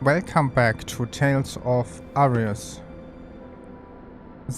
Welcome back to Tales of Aris.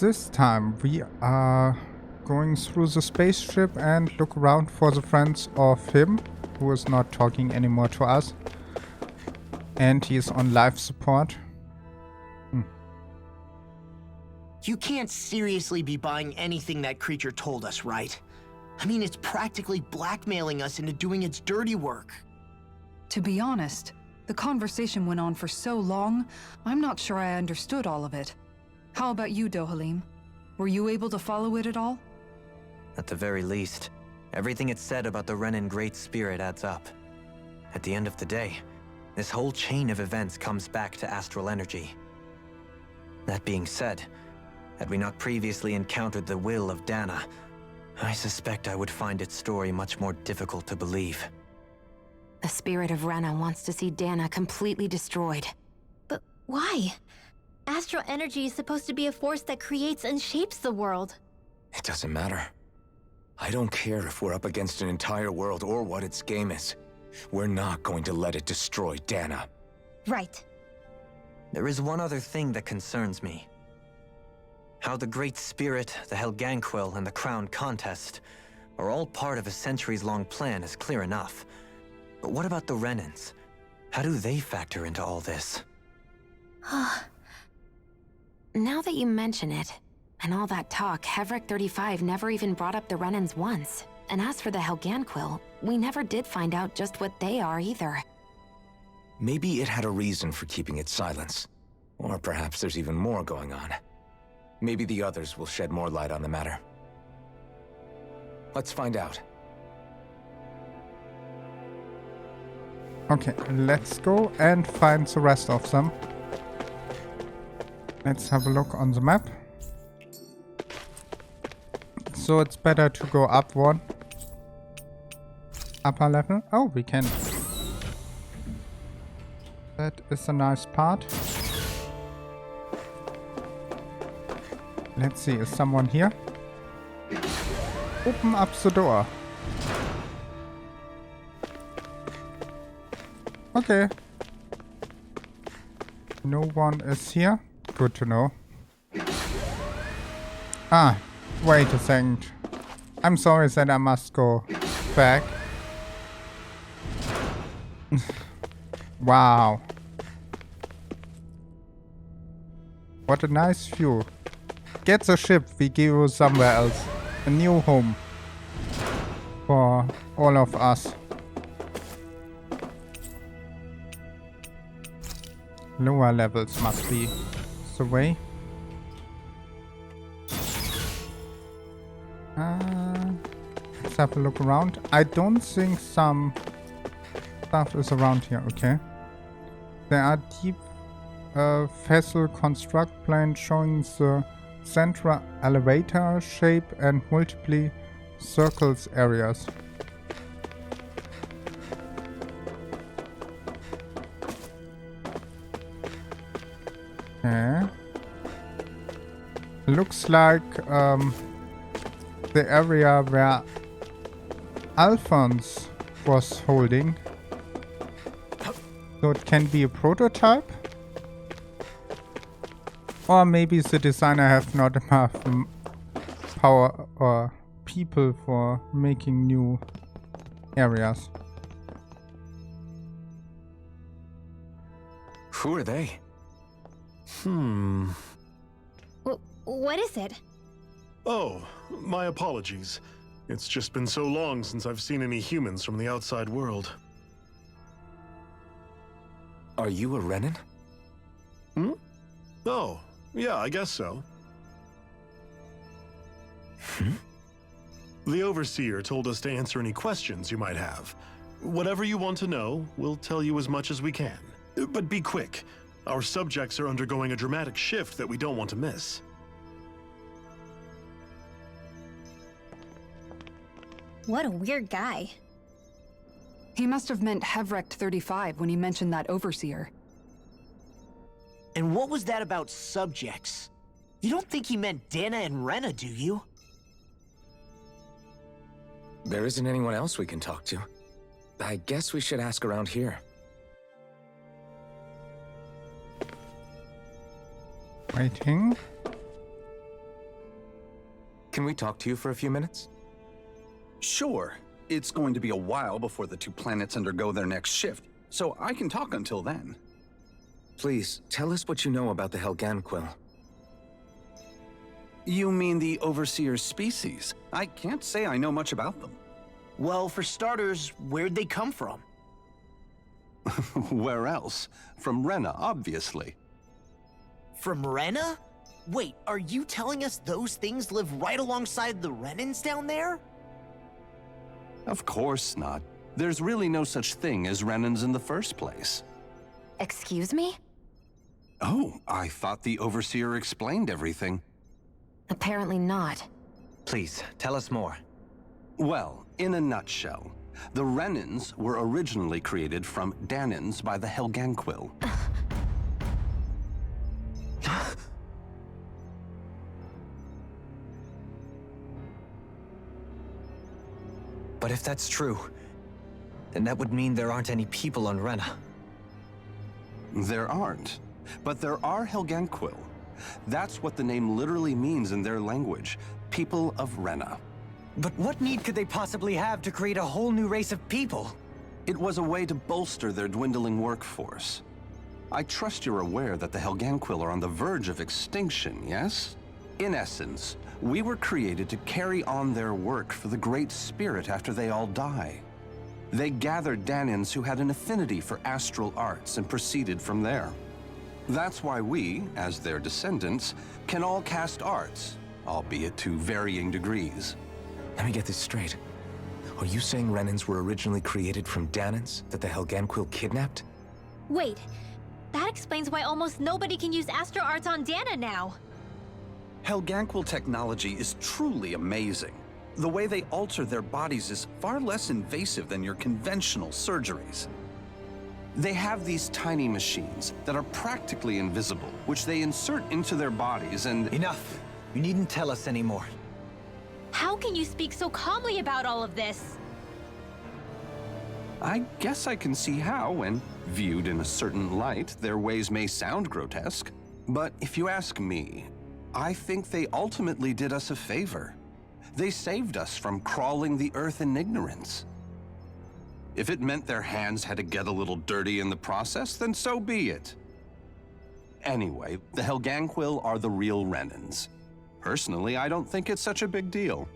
This time we are going through the spaceship and look around for the friends of him, who is not talking anymore to us. And he is on life support. You can't seriously be buying anything that creature told us, right? I mean, it's practically blackmailing us into doing its dirty work. To be honest, the conversation went on for so long, I'm not sure I understood all of it. How about you, Dohalim? Were you able to follow it at all? At the very least, everything it said about the Renin Great Spirit adds up. At the end of the day, this whole chain of events comes back to astral energy. That being said, had we not previously encountered the will of Dana, I suspect I would find its story much more difficult to believe. The spirit of Rena wants to see Dana completely destroyed. But why? Astral energy is supposed to be a force that creates and shapes the world. It doesn't matter. I don't care if we're up against an entire world or what its game is. We're not going to let it destroy Dana. Right. There is one other thing that concerns me. How the Great Spirit, the Helganquil, and the Crown Contest are all part of a centuries-long plan is clear enough. But what about the Renins? How do they factor into all this? Now that you mention it, and all that talk, Hevric 35 never even brought up the Renins once. And as for the Helganquil, we never did find out just what they are either. Maybe it had a reason for keeping its silence. Or perhaps there's even more going on. Maybe the others will shed more light on the matter. Let's find out. Okay, let's go and find the rest of them. Let's have a look on the map. So it's better to go up one. Upper level. Oh, we can. That is a nice part. Let's see, is someone here? Open up the door. Okay. No one is here. Good to know. Ah, wait a second. I'm sorry that I must go back. Wow. What a nice view. Get the ship, we give you somewhere else. A new home. For all of us. Lower levels must be the way. Let's have a look around. I don't think some stuff is around here, okay. There are deep vessel construct plans showing the central elevator shape and multiple circles areas. Okay. Looks like the area where Alphonse was holding. So it can be a prototype? Or maybe the designer have not enough power or people for making new areas. Who are they? What is it? Oh, my apologies. It's just been so long since I've seen any humans from the outside world. Are you a Renin? Oh, yeah, I guess so. The Overseer told us to answer any questions you might have. Whatever you want to know, we'll tell you as much as we can. But be quick. Our subjects are undergoing a dramatic shift that we don't want to miss. What a weird guy. He must have meant Hevric 35 when he mentioned that Overseer. And what was that about subjects? You don't think he meant Dana and Rena, do you? There isn't anyone else we can talk to. I guess we should ask around here. Waiting. Can we talk to you for a few minutes? Sure. It's going to be a while before the two planets undergo their next shift, so I can talk until then. Please, tell us what you know about the Helganquil. You mean the Overseer's species? I can't say I know much about them. Well, for starters, where'd they come from? Where else? From Rena, obviously. From Rena? Wait, are you telling us those things live right alongside the Renans down there? Of course not. There's really no such thing as Renans in the first place. Excuse me? Oh, I thought the Overseer explained everything. Apparently not. Please, tell us more. Well, in a nutshell, the Renans were originally created from Danans by the Helganquil. But if that's true, then that would mean there aren't any people on Rena. There aren't, but there are Helganquil. That's what the name literally means in their language, people of Rena. But what need could they possibly have to create a whole new race of people? It was a way to bolster their dwindling workforce. I trust you're aware that the Helganquil are on the verge of extinction, yes? In essence, we were created to carry on their work for the Great Spirit after they all die. They gathered Danans who had an affinity for astral arts and proceeded from there. That's why we, as their descendants, can all cast arts, albeit to varying degrees. Let me get this straight. Are you saying Renans were originally created from Danans that the Helganquil kidnapped? Wait, that explains why almost nobody can use astro arts on Dana now. Helganquil technology is truly amazing. The way they alter their bodies is far less invasive than your conventional surgeries. They have these tiny machines that are practically invisible, which they insert into their bodies and— Enough! You needn't tell us anymore. How can you speak so calmly about all of this? I guess I can see how, when viewed in a certain light, their ways may sound grotesque. But if you ask me, I think they ultimately did us a favor. They saved us from crawling the earth in ignorance. If it meant their hands had to get a little dirty in the process, then so be it. Anyway, the Helganquil are the real Renans. Personally, I don't think it's such a big deal.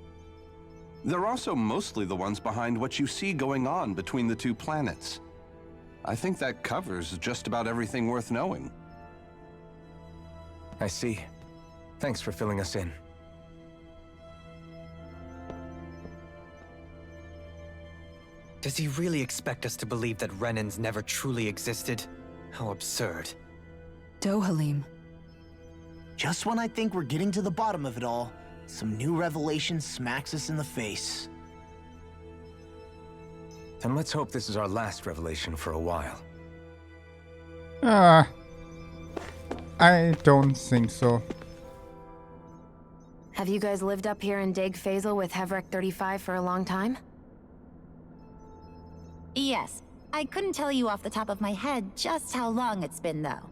They're also mostly the ones behind what you see going on between the two planets. I think that covers just about everything worth knowing. I see. Thanks for filling us in. Does he really expect us to believe that Renans never truly existed? How absurd. Dohalim. Just when I think we're getting to the bottom of it all, some new revelation smacks us in the face. Then let's hope this is our last revelation for a while. I don't think so. Have you guys lived up here in Dag Faisal with Hevrek 35 for a long time? Yes. I couldn't tell you off the top of my head just how long it's been, though.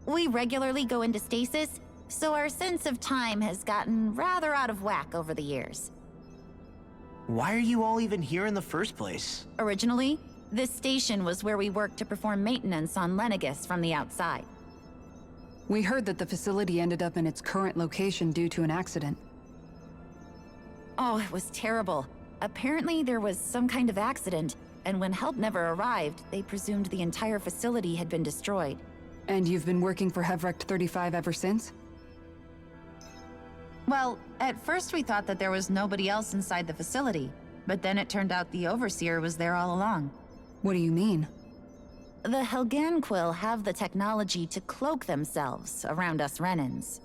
We regularly go into stasis, so our sense of time has gotten rather out of whack over the years. Why are you all even here in the first place? Originally, this station was where we worked to perform maintenance on Lenegis from the outside. We heard that the facility ended up in its current location due to an accident. Oh, it was terrible. Apparently there was some kind of accident, and when help never arrived, they presumed the entire facility had been destroyed. And you've been working for Hevrek 35 ever since? Well, at first we thought that there was nobody else inside the facility, but then it turned out the Overseer was there all along. What do you mean? The Helganquil have the technology to cloak themselves around us Renans.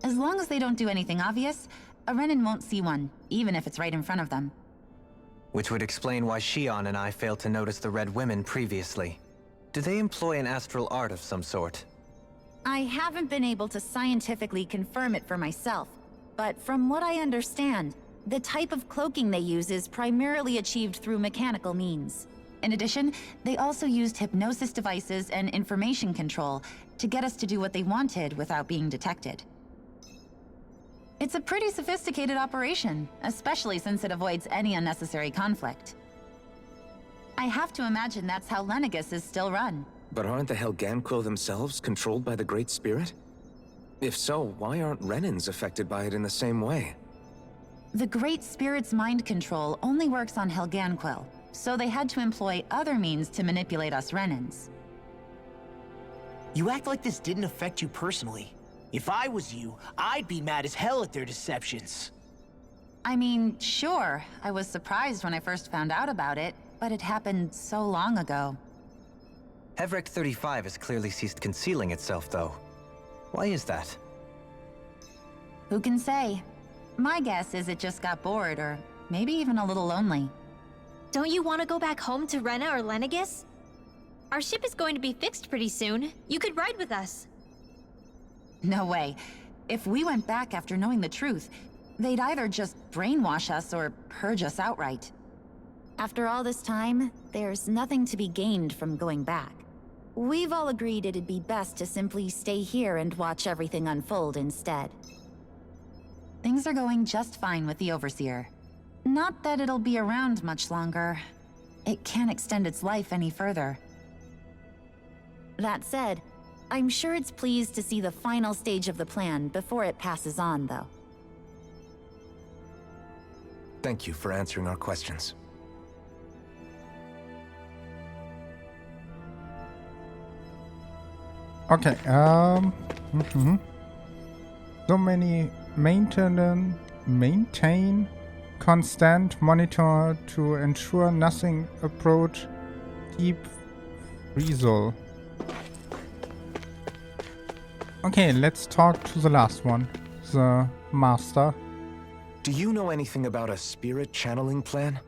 As long as they don't do anything obvious, a Renan won't see one, even if it's right in front of them. Which would explain why Shion and I failed to notice the Red Women previously. Do they employ an astral art of some sort? I haven't been able to scientifically confirm it for myself, but from what I understand, the type of cloaking they use is primarily achieved through mechanical means. In addition, they also used hypnosis devices and information control to get us to do what they wanted without being detected. It's a pretty sophisticated operation, especially since it avoids any unnecessary conflict. I have to imagine that's how Lenegus is still run. But aren't the Helganquil themselves controlled by the Great Spirit? If so, why aren't Renans affected by it in the same way? The Great Spirit's mind control only works on Helganquil, so they had to employ other means to manipulate us Renans. You act like this didn't affect you personally. If I was you, I'd be mad as hell at their deceptions. I mean, sure, I was surprised when I first found out about it, but it happened so long ago. Hevrik 35 has clearly ceased concealing itself, though. Why is that? Who can say? My guess is it just got bored, or maybe even a little lonely. Don't you want to go back home to Rena or Lenegus? Our ship is going to be fixed pretty soon. You could ride with us. No way. If we went back after knowing the truth, they'd either just brainwash us or purge us outright. After all this time, there's nothing to be gained from going back. We've all agreed it'd be best to simply stay here and watch everything unfold instead. Things are going just fine with the Overseer. Not that it'll be around much longer. It can't extend its life any further. That said, I'm sure it's pleased to see the final stage of the plan before it passes on, though. Thank you for answering our questions. Okay, so many maintain constant monitor to ensure nothing approach deep freezel. Okay, let's talk to the last one, the master. Do you know anything about a spirit channeling plan?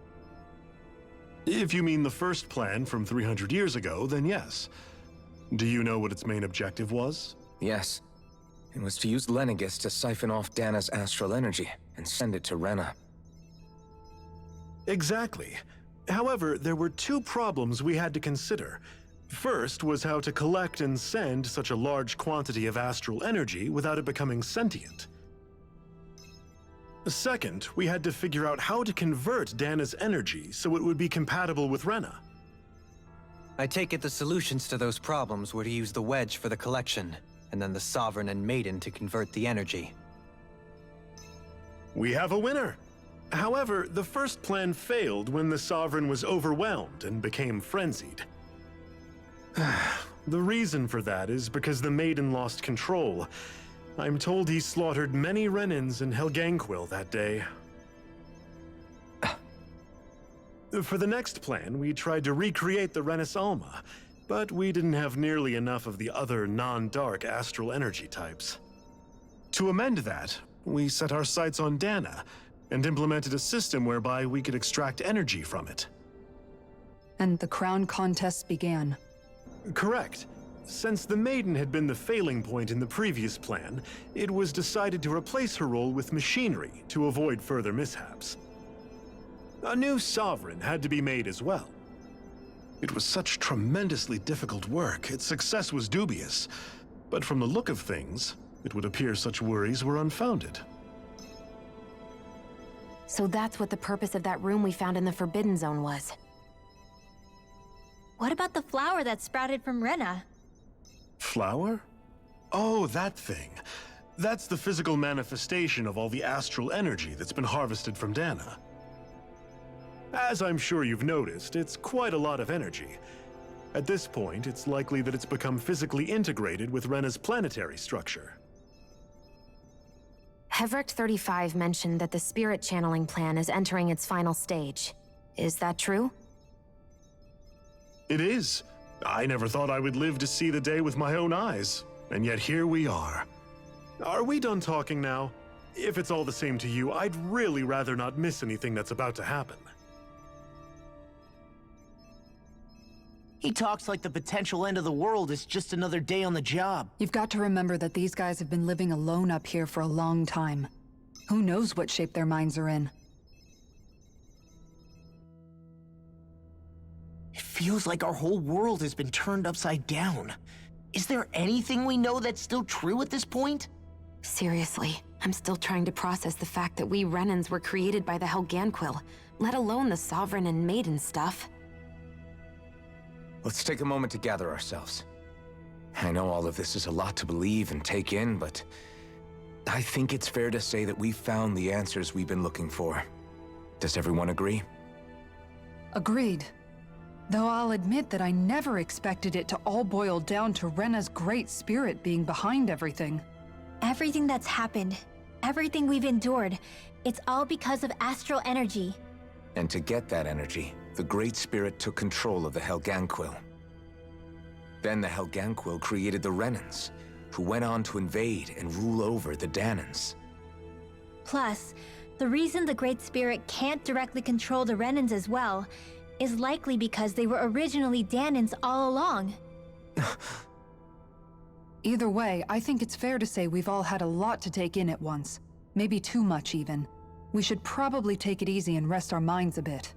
If you mean the first plan from 300 years ago, then yes. Do you know what its main objective was? Yes. It was to use Lenegus to siphon off Dana's astral energy and send it to Rena. Exactly. However, there were two problems we had to consider. First was how to collect and send such a large quantity of astral energy without it becoming sentient. Second, we had to figure out how to convert Dana's energy so it would be compatible with Rena. I take it the solutions to those problems were to use the wedge for the collection, and then the Sovereign and Maiden to convert the energy. We have a winner! However, the first plan failed when the Sovereign was overwhelmed and became frenzied. The reason for that is because the Maiden lost control. I'm told he slaughtered many Renans in Helganquil that day. For the next plan, we tried to recreate the Renis Alma, but we didn't have nearly enough of the other non-dark astral energy types. To amend that, we set our sights on Dana, and implemented a system whereby we could extract energy from it. And the crown contests began. Correct. Since the Maiden had been the failing point in the previous plan, it was decided to replace her role with machinery to avoid further mishaps. A new Sovereign had to be made as well. It was such tremendously difficult work, its success was dubious. But from the look of things, it would appear such worries were unfounded. So that's what the purpose of that room we found in the Forbidden Zone was. What about the flower that sprouted from Rena? Flower? Oh, that thing. That's the physical manifestation of all the astral energy that's been harvested from Dana. As I'm sure you've noticed, it's quite a lot of energy. At this point, it's likely that it's become physically integrated with Rena's planetary structure. Hevrik 35 mentioned that the spirit channeling plan is entering its final stage. Is that true? It is. I never thought I would live to see the day with my own eyes, and yet here we are. Are we done talking now? If it's all the same to you, I'd really rather not miss anything that's about to happen. He talks like the potential end of the world is just another day on the job. You've got to remember that these guys have been living alone up here for a long time. Who knows what shape their minds are in? It feels like our whole world has been turned upside down. Is there anything we know that's still true at this point? Seriously, I'm still trying to process the fact that we Renans were created by the Helganquil, let alone the Sovereign and Maiden stuff. Let's take a moment to gather ourselves. I know all of this is a lot to believe and take in, but I think it's fair to say that we've found the answers we've been looking for. Does everyone agree? Agreed. Though I'll admit that I never expected it to all boil down to Rena's great spirit being behind everything. Everything that's happened, everything we've endured, it's all because of astral energy. And to get that energy, the Great Spirit took control of the Helganquil. Then the Helganquil created the Renans, who went on to invade and rule over the Danans. Plus, the reason the Great Spirit can't directly control the Renans as well is likely because they were originally Danans all along. Either way, I think it's fair to say we've all had a lot to take in at once. Maybe too much, even. We should probably take it easy and rest our minds a bit.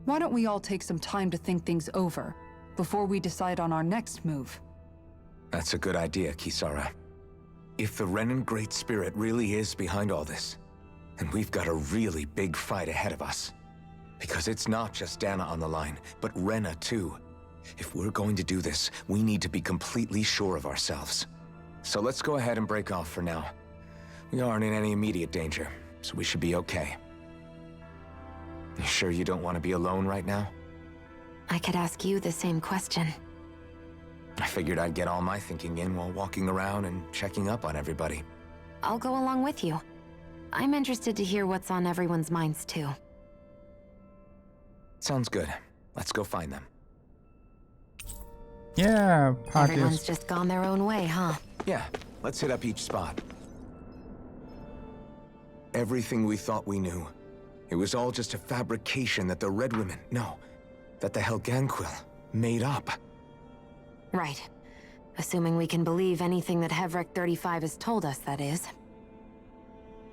Why don't we all take some time to think things over, before we decide on our next move? That's a good idea, Kisara. If the Renan Great Spirit really is behind all this, then we've got a really big fight ahead of us. Because it's not just Dana on the line, but Rena too. If we're going to do this, we need to be completely sure of ourselves. So let's go ahead and break off for now. We aren't in any immediate danger, so we should be okay. You sure you don't want to be alone right now? I could ask you the same question. I figured I'd get all my thinking in while walking around and checking up on everybody. I'll go along with you. I'm interested to hear what's on everyone's minds too. Sounds good. Let's go find them. Yeah, party Everyone's is... just gone their own way, huh? Yeah, let's hit up each spot. Everything we thought we knew, it was all just a fabrication that the Red Women, no, that the Helganquil made up. Right. Assuming we can believe anything that Hevric 35 has told us, that is.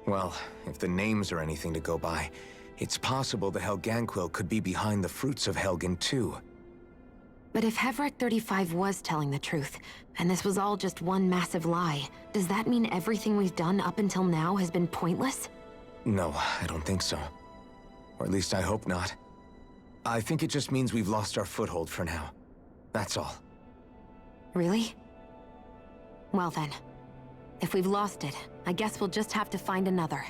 Well, if the names are anything to go by, it's possible the Helganquil could be behind the fruits of Helgen too. But if Hevric 35 was telling the truth, and this was all just one massive lie, does that mean everything we've done up until now has been pointless? No, I don't think so. Or at least I hope not. I think it just means we've lost our foothold for now. That's all. Really? Well then, if we've lost it, I guess we'll just have to find another.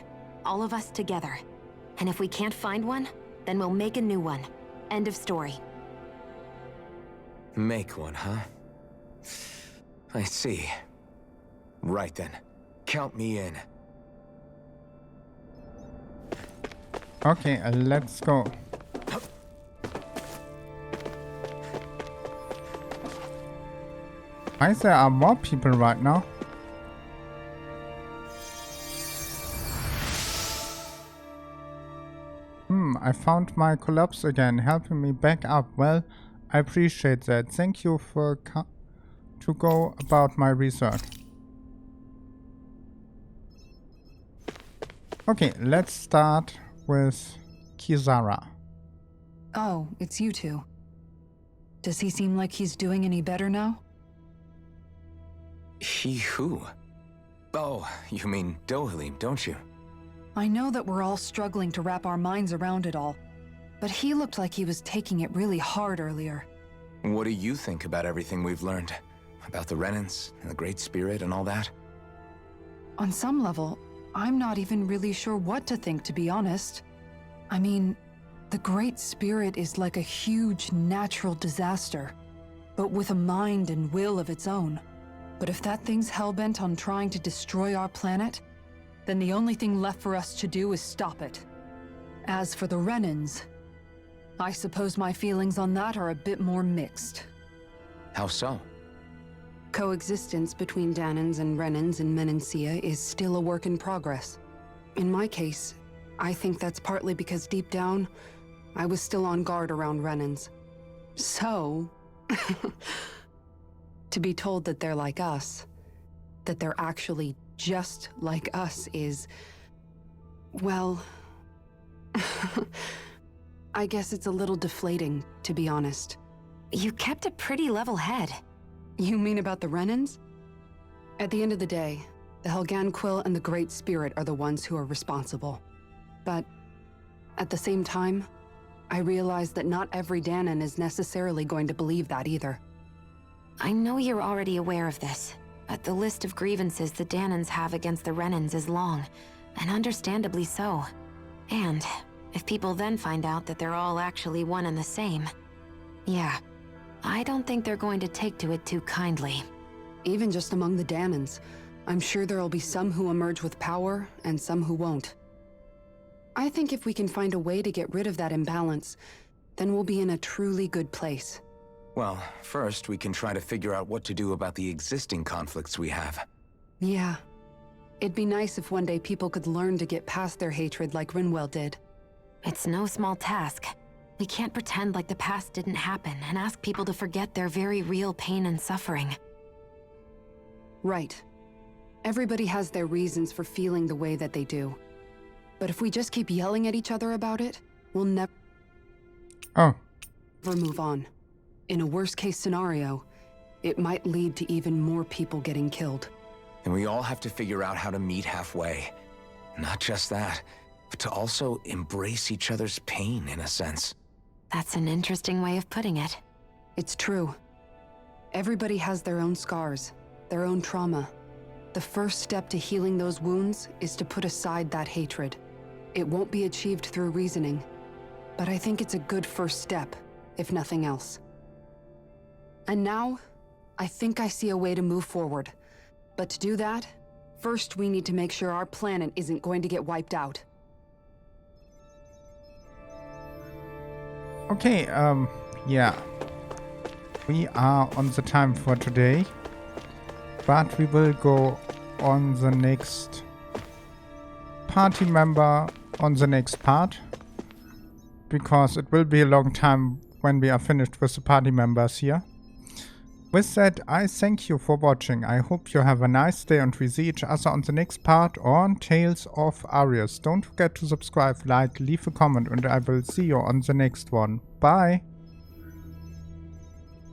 All of us together. And if we can't find one, then we'll make a new one. End of story. Make one, huh? I see. Right then. Count me in. Okay, let's go. Why there are more people right now? I found my collapse again, helping me back up. Well, I appreciate that. Thank you for to go about my research. Okay, let's start with Kisara. Oh, it's you two. Does he seem like he's doing any better now? He who? Oh, you mean Dohalim, don't you? I know that we're all struggling to wrap our minds around it all, but he looked like he was taking it really hard earlier. What do you think about everything we've learned? About the Renans and the Great Spirit and all that? On some level, I'm not even really sure what to think, to be honest. I mean, the Great Spirit is like a huge natural disaster, but with a mind and will of its own. But if that thing's hellbent on trying to destroy our planet, then the only thing left for us to do is stop it. As for the Renans, I suppose my feelings on that are a bit more mixed. How so? Coexistence between Danans and Renans in Menancia is still a work in progress. In my case, I think that's partly because deep down, I was still on guard around Renans. So, to be told that they're like us, that they're actually just like us is, well, I guess it's a little deflating, to be honest. You kept a pretty level head. You mean about the Renans? At the end of the day, the Helganquil and the Great Spirit are the ones who are responsible. But at the same time, I realize that not every Danon is necessarily going to believe that either. I know you're already aware of this, but the list of grievances the Danons have against the Renans is long, and understandably so. And if people then find out that they're all actually one and the same, yeah, I don't think they're going to take to it too kindly. Even just among the Danons, I'm sure there'll be some who emerge with power and some who won't. I think if we can find a way to get rid of that imbalance, then we'll be in a truly good place. Well, first we can try to figure out what to do about the existing conflicts we have. Yeah. It'd be nice if one day people could learn to get past their hatred like Rinwell did. It's no small task. We can't pretend like the past didn't happen and ask people to forget their very real pain and suffering. Right. Everybody has their reasons for feeling the way that they do. But if we just keep yelling at each other about it, we'll never move on. In a worst-case scenario, it might lead to even more people getting killed. And we all have to figure out how to meet halfway. Not just that, but to also embrace each other's pain, in a sense. That's an interesting way of putting it. It's true. Everybody has their own scars, their own trauma. The first step to healing those wounds is to put aside that hatred. It won't be achieved through reasoning, but I think it's a good first step, if nothing else. And now, I think I see a way to move forward. But to do that, first we need to make sure our planet isn't going to get wiped out. Okay, yeah. We are on the time for today. But we will go on the next party member on the next part. Because it will be a long time when we are finished with the party members here. With that, I thank you for watching. I hope you have a nice day and we see each other on the next part on Tales of Aris. Don't forget to subscribe, like, leave a comment and I will see you on the next one. Bye!